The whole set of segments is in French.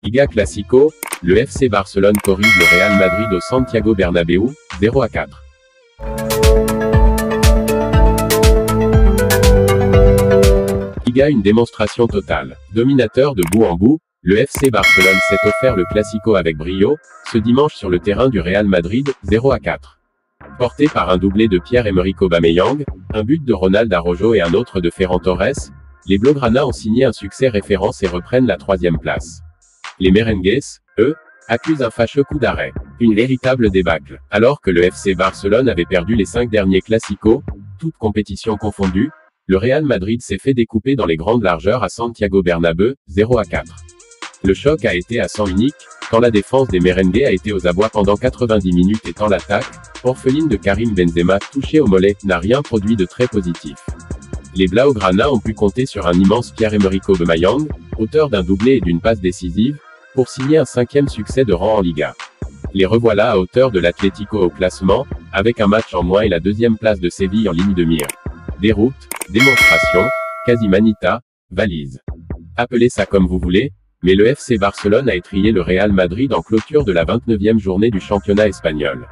Liga Classico, le FC Barcelone corrige le Real Madrid au Santiago Bernabéu, 0-4. Liga, une démonstration totale. Dominateur de bout en bout, le FC Barcelone s'est offert le Classico avec brio, ce dimanche sur le terrain du Real Madrid, 0-4. Porté par un doublé de Pierre-Emerick Aubameyang, un but de Ronald Araujo et un autre de Ferran Torres, les Blaugrana ont signé un succès référence et reprennent la 3e place. Les Merengues, eux, accusent un fâcheux coup d'arrêt. Une véritable débâcle. Alors que le FC Barcelone avait perdu les 5 derniers Classicos, toutes compétitions confondues, le Real Madrid s'est fait découper dans les grandes largeurs à Santiago Bernabéu, 0-4. Le choc a été à sens unique, quand la défense des Merengues a été aux abois pendant 90 minutes et tant l'attaque, orpheline de Karim Benzema, touché au mollet, n'a rien produit de très positif. Les Blaugrana ont pu compter sur un immense Pierre-Emerick Aubameyang, auteur d'un doublé et d'une passe décisive, pour signer un 5e succès de rang en Liga. Les revoilà à hauteur de l'Atlético au classement, avec un match en moins et la 2e place de Séville en ligne de mire. Déroute, démonstration, quasi manita, valise. Appelez ça comme vous voulez, mais le FC Barcelone a étrillé le Real Madrid en clôture de la 29e journée du championnat espagnol.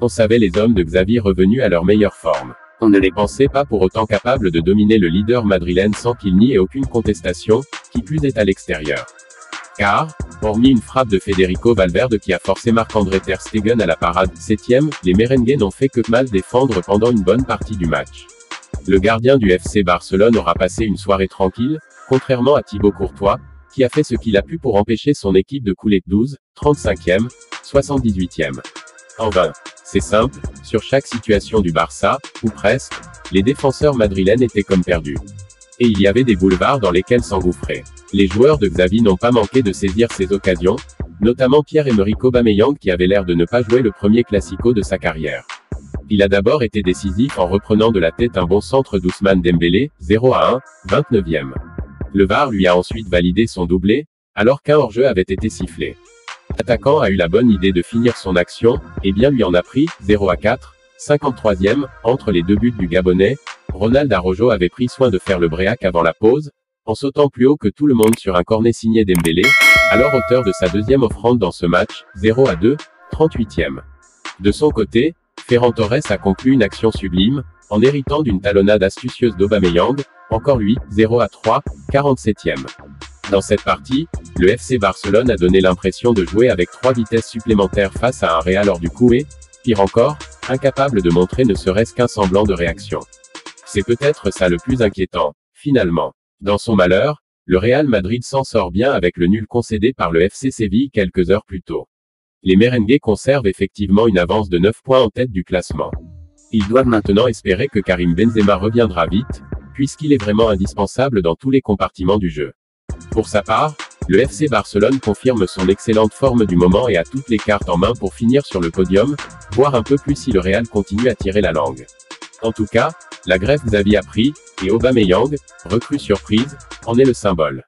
On savait les hommes de Xavi revenus à leur meilleure forme. On ne les pensait pas pour autant capables de dominer le leader madrilène sans qu'il n'y ait aucune contestation, qui plus est à l'extérieur. Car, hormis une frappe de Federico Valverde qui a forcé Marc-André Ter Stegen à la parade, 7e, les Merengues n'ont fait que mal défendre pendant une bonne partie du match. Le gardien du FC Barcelone aura passé une soirée tranquille, contrairement à Thibaut Courtois, qui a fait ce qu'il a pu pour empêcher son équipe de couler 12, 35e, 78e. En vain. C'est simple, sur chaque situation du Barça, ou presque, les défenseurs madrilènes étaient comme perdus. Et il y avait des boulevards dans lesquels s'engouffrer. Les joueurs de Xavi n'ont pas manqué de saisir ces occasions, notamment Pierre-Emerick Aubameyang qui avait l'air de ne pas jouer le premier Classico de sa carrière. Il a d'abord été décisif en reprenant de la tête un bon centre d'Ousmane Dembélé, 0-1, 29e. Le VAR lui a ensuite validé son doublé, alors qu'un hors-jeu avait été sifflé. L'attaquant a eu la bonne idée de finir son action, et bien lui en a pris, 0-4, 53e, entre les deux buts du Gabonais. Ronald Araujo avait pris soin de faire le bréac avant la pause, en sautant plus haut que tout le monde sur un cornet signé Dembélé, alors auteur de sa 2e offrande dans ce match, 0-2, 38e. De son côté, Ferran Torres a conclu une action sublime, en héritant d'une talonnade astucieuse d'Aubameyang, encore lui, 0-3, 47e. Dans cette partie, le FC Barcelone a donné l'impression de jouer avec 3 vitesses supplémentaires face à un Real hors du coup et, pire encore, incapable de montrer ne serait-ce qu'un semblant de réaction. C'est peut-être ça le plus inquiétant, finalement. Dans son malheur, le Real Madrid s'en sort bien avec le nul concédé par le FC Séville quelques heures plus tôt. Les Merengues conservent effectivement une avance de 9 points en tête du classement. Ils doivent maintenant espérer que Karim Benzema reviendra vite, puisqu'il est vraiment indispensable dans tous les compartiments du jeu. Pour sa part, le FC Barcelone confirme son excellente forme du moment et a toutes les cartes en main pour finir sur le podium, voire un peu plus si le Real continue à tirer la langue. En tout cas, la greffe Xavi a pris, et Aubameyang, recrue surprise, en est le symbole.